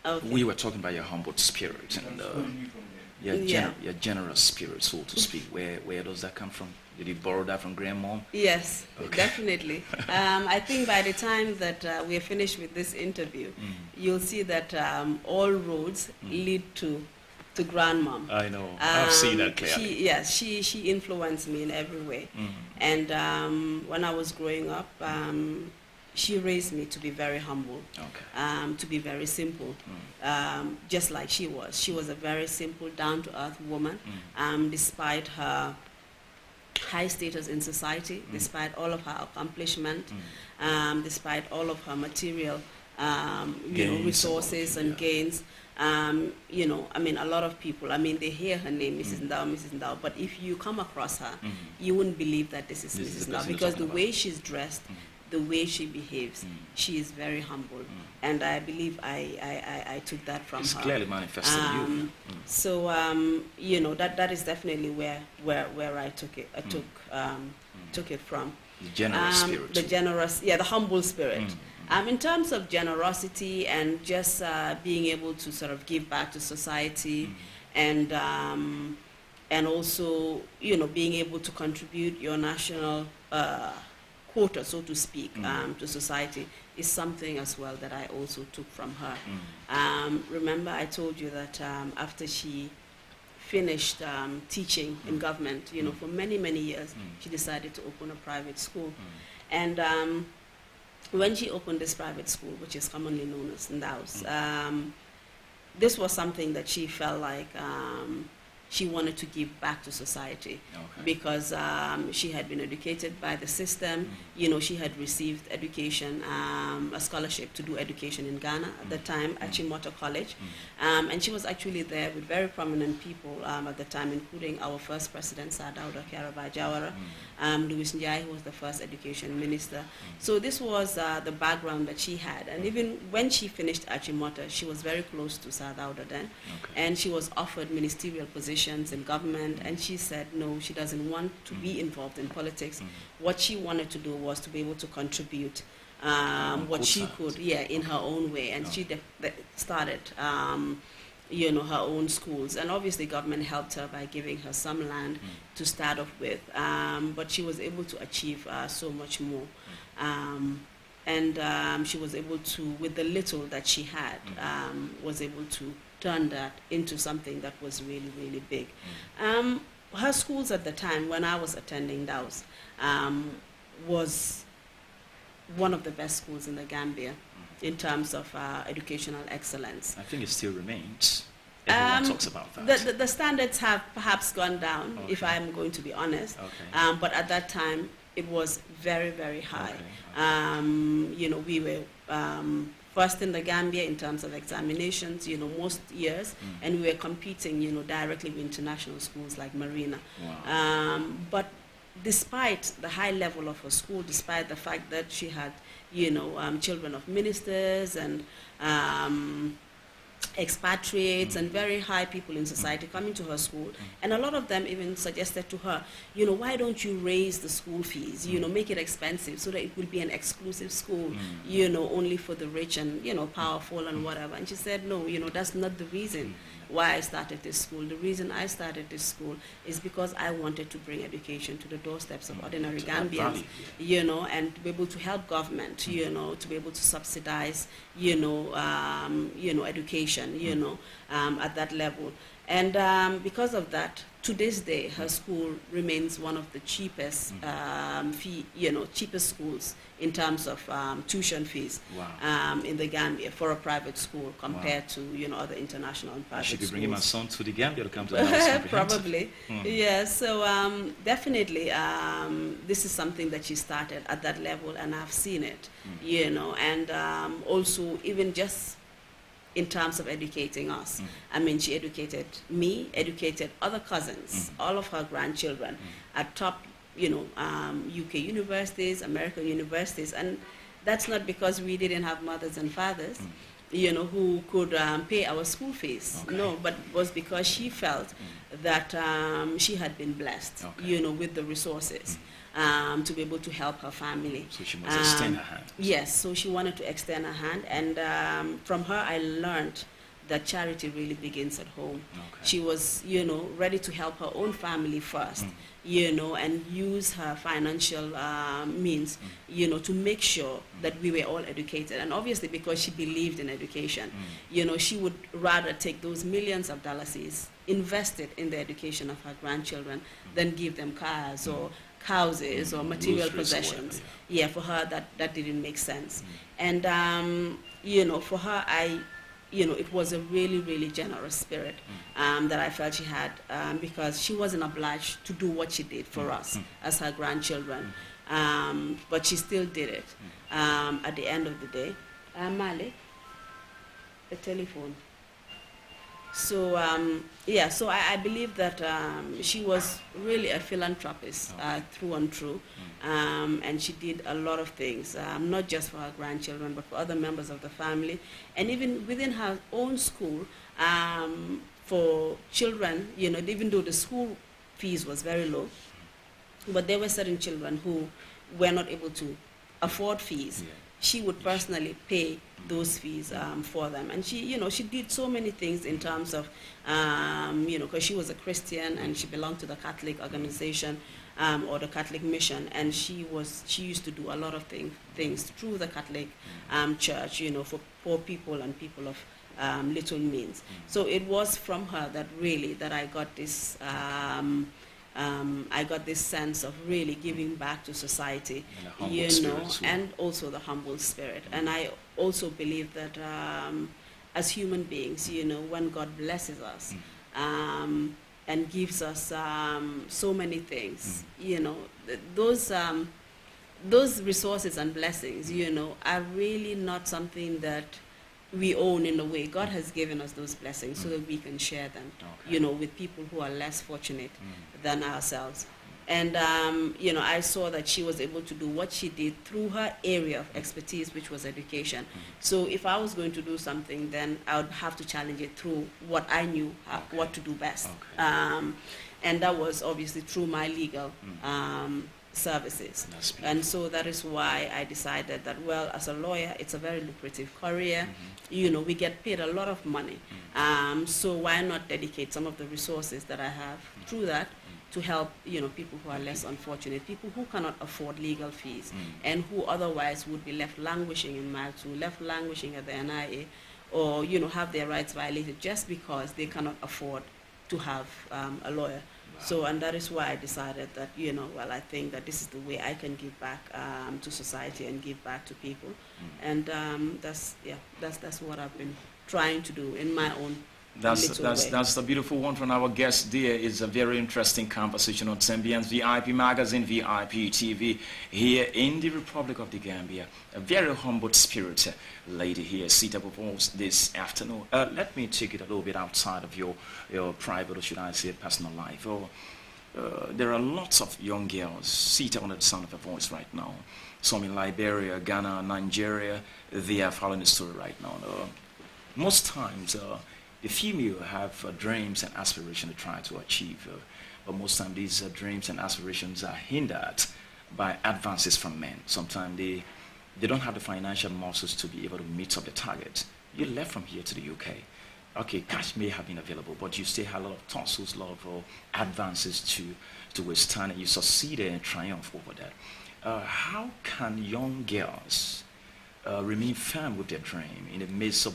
Okay. We were talking about your humble spirit and your generous spirit, so to speak. Where does that come from? Did you borrow that from grandmom? Yes, Okay. definitely. I think by the time that we're finished with this interview, you'll see that all roads lead to grandmom. I know. I've seen that clearly. She influenced me in every way. And when I was growing up, she raised me to be very humble, Okay. to be very simple, just like she was. She was a very simple, down-to-earth woman, despite her high status in society, despite all of her accomplishment, despite all of her material resources and gains. I mean, a lot of people, I mean, they hear her name, Mrs. Ndao, Mrs. Ndao, but if you come across her, you wouldn't believe that this is Mrs. Ndao, because the way she's dressed, the way she behaves, she is very humble. And I believe I took that from it's her. It's clearly manifested in you. So, that is definitely where I took it. I took it from. The generous spirit. The humble spirit. In terms of generosity and just being able to sort of give back to society, and also being able to contribute your national quota, so to speak, to society, is something as well that I also took from her. Remember, I told you that after she finished teaching in government, for many, many years, she decided to open a private school. And when she opened this private school, which is commonly known as Ndaos, this was something that she felt like she wanted to give back to society, because she had been educated by the system. She had received education, a scholarship to do education in Ghana at the time at Chimoto College. And she was actually there with very prominent people at the time, including our first president, Sir Dauda Kyaraba Jawara, Louis Njai, who was the first education minister. So this was the background that she had. And even when she finished at Chimoto, she was very close to Sir Dauda then. And she was offered ministerial positions in government, and she said no, she doesn't want to be involved in politics. What she wanted to do was to be able to contribute what she could, in her own way, and she started her own schools, and obviously government helped her by giving her some land to start off with, but she was able to achieve so much more. And she was able to, with the little that she had, was able to turn that into something that was really, really big. Her schools at the time, when I was attending Ndaos, was one of the best schools in the Gambia in terms of educational excellence. I think it still remains. Everyone talks about that. The standards have perhaps gone down, if I'm going to be honest. But at that time, it was very, very high. We were first in the Gambia in terms of examinations, most years, and we were competing, directly with international schools like Marina. But despite the high level of her school, despite the fact that she had, children of ministers and expatriates and very high people in society coming to her school, and a lot of them even suggested to her, why don't you raise the school fees, make it expensive so that it will be an exclusive school, only for the rich and, powerful and whatever. And she said, no, that's not the reason why I started this school. The reason I started this school is because I wanted to bring education to the doorsteps of ordinary Gambians, and to be able to help government, to be able to subsidize, education, at that level. And because of that, to this day, her school remains one of the cheapest cheapest schools in terms of tuition fees in the Gambia for a private school compared to other international and private schools. I should be bringing my son to the Gambia to come to the house. Probably, yeah. So definitely, this is something that she started at that level, and I've seen it, and also even just in terms of educating us. I mean, she educated me, educated other cousins, all of her grandchildren at top, UK universities, American universities. And that's not because we didn't have mothers and fathers, who could pay our school fees. No, but it was because she felt that she had been blessed, with the resources. to be able to help her family. So she must extend her hand. Yes, so she wanted to extend her hand, and from her I learned that charity really begins at home. Okay. She was, ready to help her own family first, and use her financial means, to make sure that we were all educated. And obviously, because she believed in education, she would rather take those millions of dollars, invest it in the education of her grandchildren, than give them cars or houses or material possessions. Yeah, for her that didn't make sense. And for her, it was a really, really generous spirit that I felt she had, because she wasn't obliged to do what she did for us as her grandchildren, but she still did it at the end of the day. Malik, the telephone. So, so I believe that she was really a philanthropist through and through, and she did a lot of things, not just for her grandchildren, but for other members of the family, and even within her own school, for children, even though the school fees was very low, but there were certain children who were not able to afford fees. She would personally pay those fees for them. And she, she did so many things in terms of, because she was a Christian and she belonged to the Catholic organization or the Catholic mission. And she used to do a lot of things through the Catholic church, for poor people and people of little means. So it was from her that I got this sense of really giving back to society, and also the humble spirit. And I also believe that as human beings, when God blesses us and gives us so many things, those resources and blessings, are really not something that we own in a way. God has given us those blessings so that we can share them, with people who are less fortunate than ourselves. And, I saw that she was able to do what she did through her area of expertise, which was education. So if I was going to do something, then I would have to challenge it through what I knew, what to do best. And that was obviously through my legal services. And so that is why I decided that, well, as a lawyer, it's a very lucrative career. We get paid a lot of money. So why not dedicate some of the resources that I have through that to help, people who are less unfortunate, people who cannot afford legal fees and who otherwise would be left languishing in Mile 2, left languishing at the NIA, or, have their rights violated just because they cannot afford to have a lawyer. So, and that is why I decided that, I think that this is the way I can give back to society and give back to people. And that's what I've been trying to do in my own That's the beautiful one from our guest there. It's a very interesting conversation on Zambian's VIP magazine, VIP TV, here in the Republic of the Gambia. A very humble spirit lady here seated with us this afternoon. Let me take it a little bit outside of your private, or should I say personal life. There are lots of young girls seated under the sound of a voice right now. Some in Liberia, Ghana, Nigeria, they are following the story right now. Most times, the female have dreams and aspirations to try to achieve, but most times these dreams and aspirations are hindered by advances from men. Sometimes they don't have the financial muscles to be able to meet up the target. You left from here to the UK. Okay, cash may have been available, but you still had a lot of tussles, a lot of advances to withstand, and you succeeded and triumph over that. How can young girls remain firm with their dream in the midst of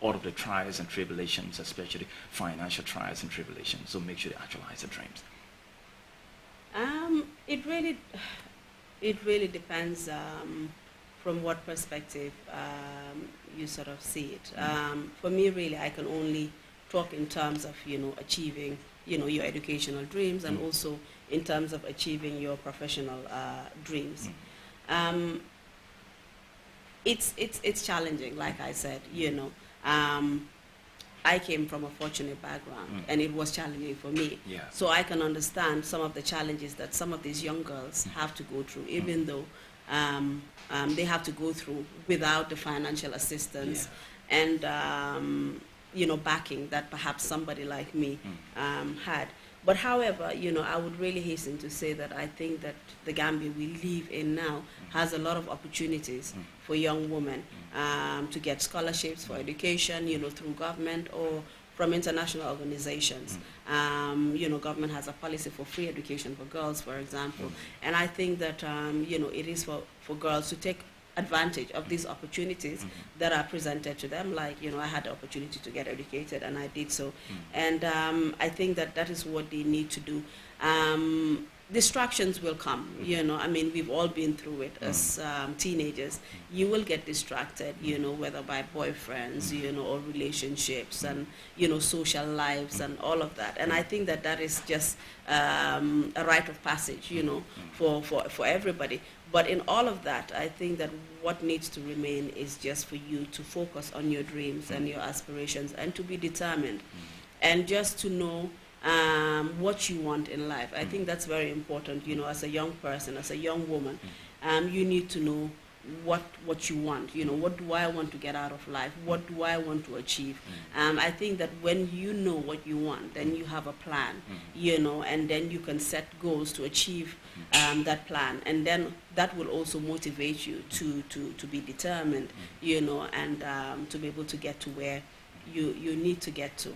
all of the trials and tribulations, especially financial trials and tribulations, so make sure they actualize their dreams? It really depends from what perspective you sort of see it. For me, really, I can only talk in terms of achieving your educational dreams, and also in terms of achieving your professional dreams. It's challenging, like I said. I came from a fortunate background, and it was challenging for me. Yeah. So I can understand some of the challenges that some of these young girls have to go through, even though they have to go through without the financial assistance and backing that perhaps somebody like me had. But however, I would really hasten to say that I think that the Gambia we live in now has a lot of opportunities for young women to get scholarships for education, through government or from international organizations. Government has a policy for free education for girls, for example. And I think that, it is for girls to take advantage of these opportunities that are presented to them. Like, I had the opportunity to get educated and I did so. And I think that that is what they need to do. Distractions will come, I mean, we've all been through it as teenagers. You will get distracted, whether by boyfriends, or relationships and, social lives and all of that. And I think that that is just a rite of passage, for everybody. But in all of that, I think that what needs to remain is just for you to focus on your dreams and your aspirations and to be determined and just to know what you want in life. I think that's very important, as a young person, as a young woman. You need to know what you want, what do I want to get out of life, what do I want to achieve. I think that when you know what you want, then you have a plan, and then you can set goals to achieve that plan, and then that will also motivate you to be determined, and to be able to get to where you need to get to.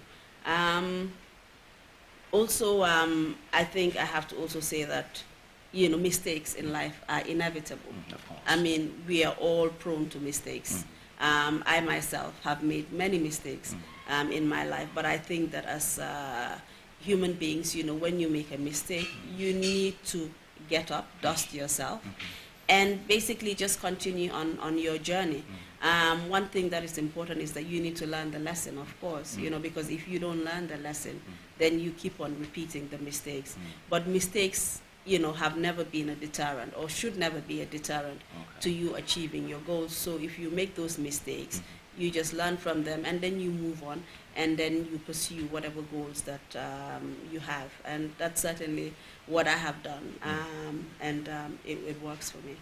Also, I think I have to also say that, mistakes in life are inevitable. I mean, we are all prone to mistakes. I myself have made many mistakes in my life, but I think that as human beings, when you make a mistake, you need to get up, dust yourself, and basically just continue on your journey. One thing that is important is that you need to learn the lesson, of course, because if you don't learn the lesson, then you keep on repeating the mistakes. But mistakes, have never been a deterrent or should never be a deterrent to you achieving your goals. So if you make those mistakes, you just learn from them and then you move on and then you pursue whatever goals that you have. And that's certainly what I have done, and it works for me.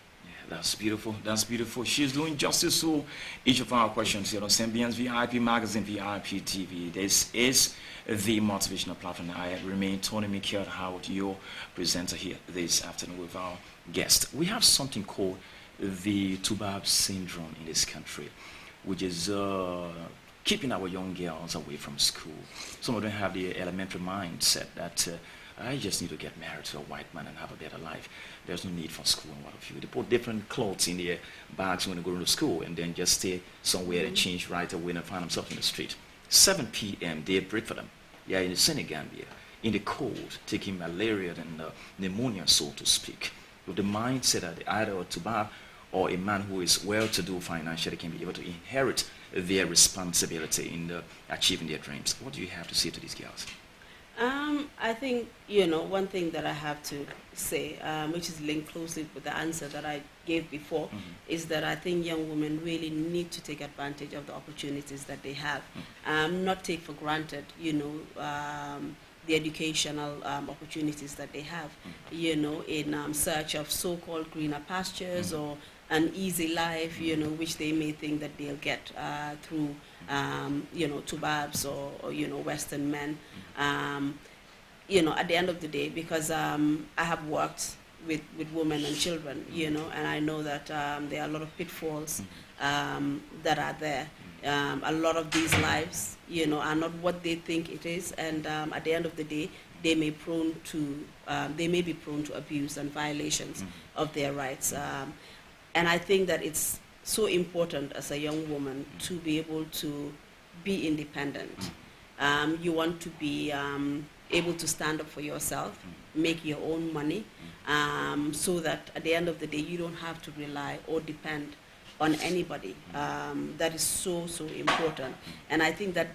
That's beautiful. That's beautiful. She's doing justice to each of our questions here on Sambians VIP Magazine, VIP TV. This is the motivational platform. I remain Tony Michael Howard, your presenter here this afternoon with our guest. We have something called the Tubab syndrome in this country, which is keeping our young girls away from school. Some of them have the elementary mindset that I just need to get married to a white man and have a better life. There's no need for school and what have you. They put different clothes in their bags when they go to school and then just stay somewhere and change right away and find themselves in the street. 7 p.m. they break for them. They are in the Senegambia, in the cold, taking malaria and pneumonia, so to speak. With the mindset that either a Tubab or a man who is well-to-do financially can be able to inherit their responsibility in achieving their dreams. What do you have to say to these girls? I think, one thing that I have to say, which is linked closely with the answer that I gave before, is that I think young women really need to take advantage of the opportunities that they have, not take for granted, the educational opportunities that they have, in search of so-called greener pastures or an easy life, which they may think that they'll get through, Tubabs or Western men. At the end of the day, because I have worked with women and children, and I know that there are a lot of pitfalls that are there. A lot of these lives, are not what they think it is, and at the end of the day, they may be prone to abuse and violations of their rights. And I think that it's so important as a young woman to be able to be independent. You want to be able to stand up for yourself, make your own money, so that at the end of the day, you don't have to rely or depend on anybody. That is so, so important. And I think that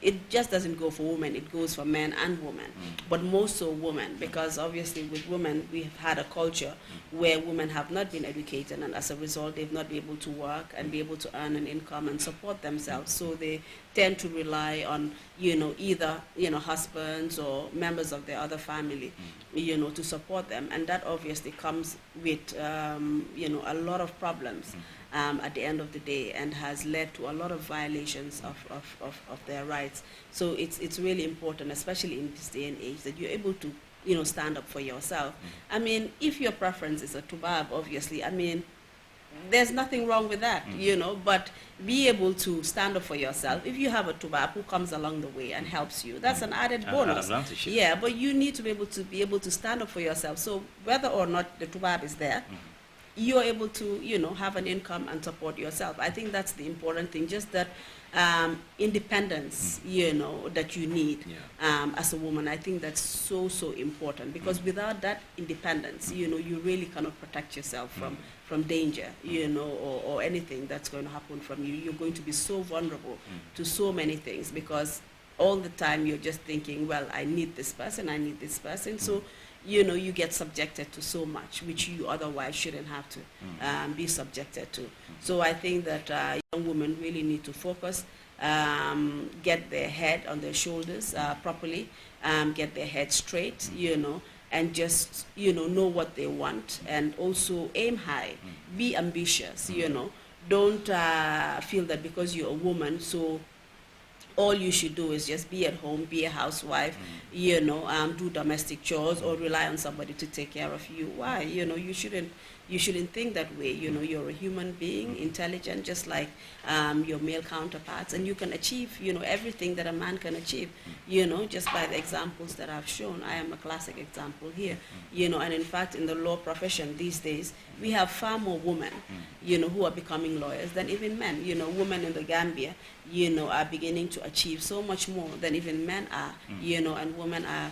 it just doesn't go for women, it goes for men and women, but more so women, because obviously with women, we've had a culture where women have not been educated, and as a result, they've not been able to work and be able to earn an income and support themselves. So they tend to rely on, either, husbands or members of their other family, to support them. And that obviously comes with, a lot of problems at the end of the day, and has led to a lot of violations of their rights. So it's really important, especially in this day and age, that you're able to, stand up for yourself. I mean, if your preference is a tubab, obviously, I mean, there's nothing wrong with that, but be able to stand up for yourself. If you have a tubab who comes along the way and helps you, that's an added bonus. Yeah, but you need to be able to stand up for yourself. So whether or not the tubab is there, you're able to, have an income and support yourself. I think that's the important thing, just that independence, that you need as a woman. I think that's so important, because without that independence, you really cannot protect yourself from danger, or anything that's going to happen from you. You're going to be so vulnerable to so many things, because all the time you're just thinking, well, I need this person, I need this person. So you get subjected to so much which you otherwise shouldn't have to be subjected to. So I think that young women really need to focus, get their head on their shoulders properly, get their head straight, and just, know what they want, and also aim high, be ambitious, Don't feel that because you're a woman, so all you should do is just be at home, be a housewife, do domestic chores, or rely on somebody to take care of you. Why? You shouldn't think that way. You're a human being, intelligent, just like your male counterparts, and you can achieve, everything that a man can achieve, just by the examples that I've shown. I am a classic example here, and in fact, in the law profession these days, we have far more women, who are becoming lawyers than even men. Women in the Gambia, are beginning to achieve so much more than even men are, and women are,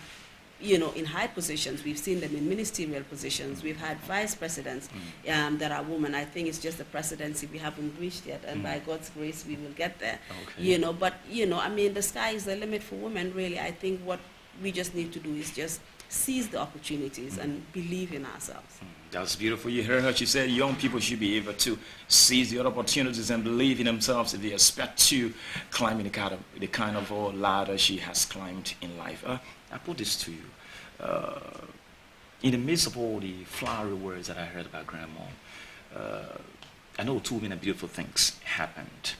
in high positions. We've seen them in ministerial positions. We've had vice presidents that are women. I think it's just the presidency we haven't reached yet, and by God's grace, we will get there. Okay. But, I mean, the sky is the limit for women, really. I think what we just need to do is just seize the opportunities and believe in ourselves. That's beautiful. You heard her. She said young people should be able to seize the opportunities and believe in themselves if they expect to climb in the kind of ladder she has climbed in life. I put this to you. In the midst of all the flowery words that I heard about Grandma, I know too many beautiful things happened.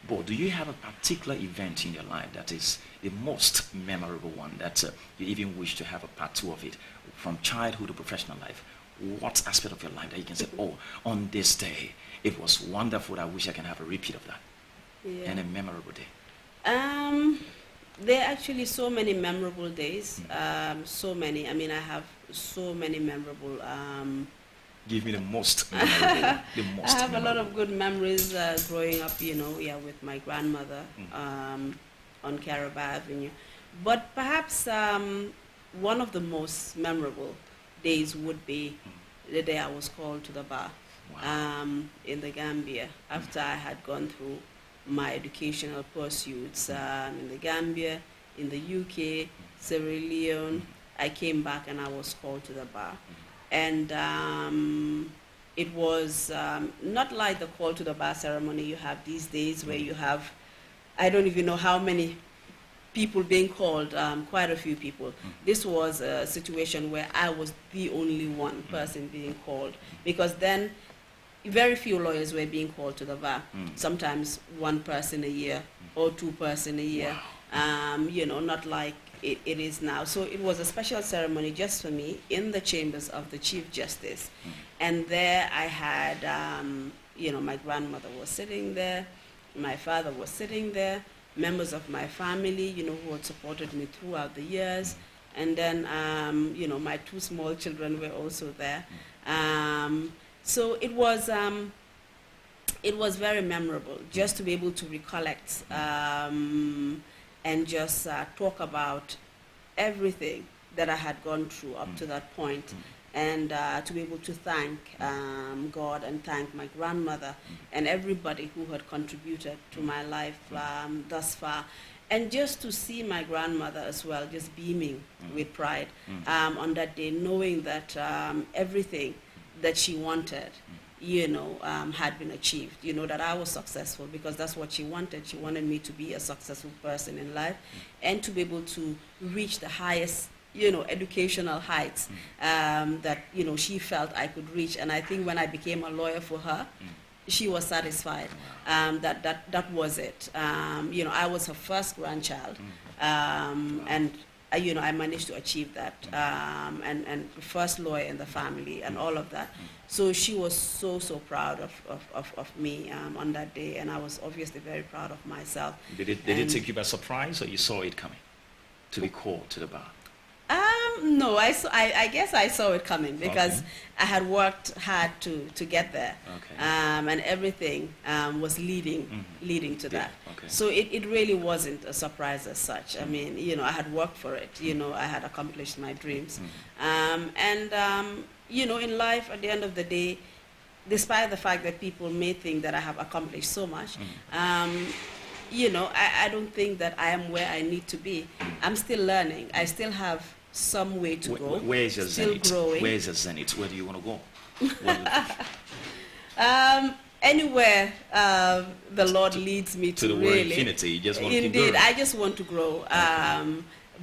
But do you have a particular event in your life that is the most memorable one, that you even wish to have a part two of it, from childhood to professional life? What aspect of your life that you can say, oh, on this day, it was wonderful, I wish I can have a repeat of that, and a memorable day? There are actually so many memorable days, so many. I mean, I have so many memorable... Give me the most memorable. I have a lot of good memories growing up, with my grandmother on Caraba Avenue. But perhaps one of the most memorable days would be the day I was called to the bar in the Gambia, after I had gone through my educational pursuits in the Gambia, in the UK, Sierra Leone. I came back and I was called to the bar. And it was not like the call to the bar ceremony you have these days, where you have, I don't even know how many people being called, quite a few people. This was a situation where I was the only one person being called, because then very few lawyers were being called to the bar. Sometimes one person a year or two person a year. Wow. Not like it is now. So it was a special ceremony just for me in the chambers of the Chief Justice. And there I had, my grandmother was sitting there, my father was sitting there, members of my family, who had supported me throughout the years. And then, my two small children were also there. So it was very memorable just to be able to recollect and just talk about everything that I had gone through up to that point, and to be able to thank God and thank my grandmother and everybody who had contributed to my life thus far. And just to see my grandmother as well, just beaming with pride on that day, knowing that everything that she wanted had been achieved, that I was successful, because that's what she wanted. She wanted me to be a successful person in life and to be able to reach the highest, educational heights that, she felt I could reach. And I think when I became a lawyer for her, she was satisfied. That was it. I was her first grandchild, and I managed to achieve that, and the first lawyer in the family and all of that. So she was so proud of me on that day, and I was obviously very proud of myself. Did it take you by surprise, or you saw it coming to be called to the bar? No, I guess I saw it coming, because I had worked hard to get there, and everything was leading to that. So it really wasn't a surprise as such. I mean, I had worked for it. I had accomplished my dreams, in life, at the end of the day, despite the fact that people may think that I have accomplished so much, I don't think that I am where I need to be. I'm still learning. I still have some way to go. Where is your still zenith? growing. Where is your zenith? Where do you want to go? Anywhere the Lord leads me to, the really. word infinity, you just want to keep Indeed, growing. I just want to grow.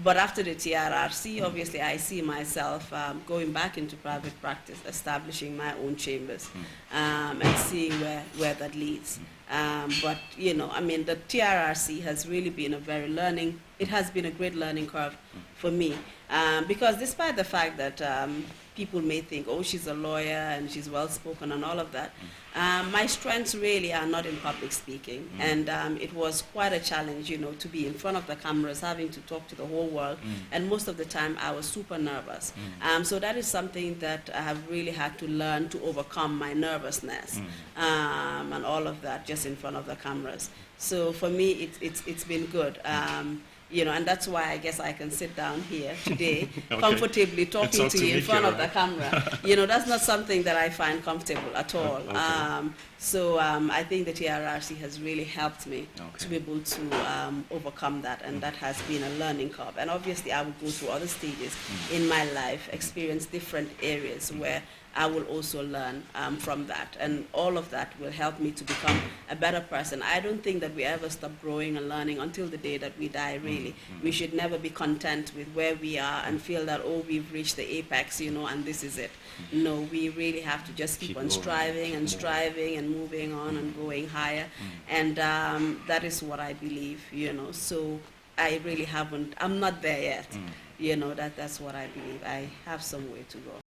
But after the TRRC, obviously, I see myself going back into private practice, establishing my own chambers, and seeing where that leads. But, the TRRC has really been it has been a great learning curve for me. Because despite the fact that people may think, oh, she's a lawyer and she's well-spoken and all of that, my strengths really are not in public speaking. And it was quite a challenge, to be in front of the cameras, having to talk to the whole world. And most of the time, I was super nervous. So that is something that I have really had to learn to overcome my nervousness and all of that, just in front of the cameras. So for me, it's been good. And that's why I guess I can sit down here today comfortably talking to you in front of the camera. That's not something that I find comfortable at all. So I think the TRRC has really helped me to be able to overcome that, and that has been a learning curve. And obviously I will go through other stages in my life, experience different areas where I will also learn from that, and all of that will help me to become a better person. I don't think that we ever stop growing and learning until the day that we die, really. We should never be content with where we are and feel that, oh, we've reached the apex, and this is it. No, we really have to just keep on striving and moving on and going higher, and that is what I believe, So I really I'm not there yet. That's what I believe. I have some way to go.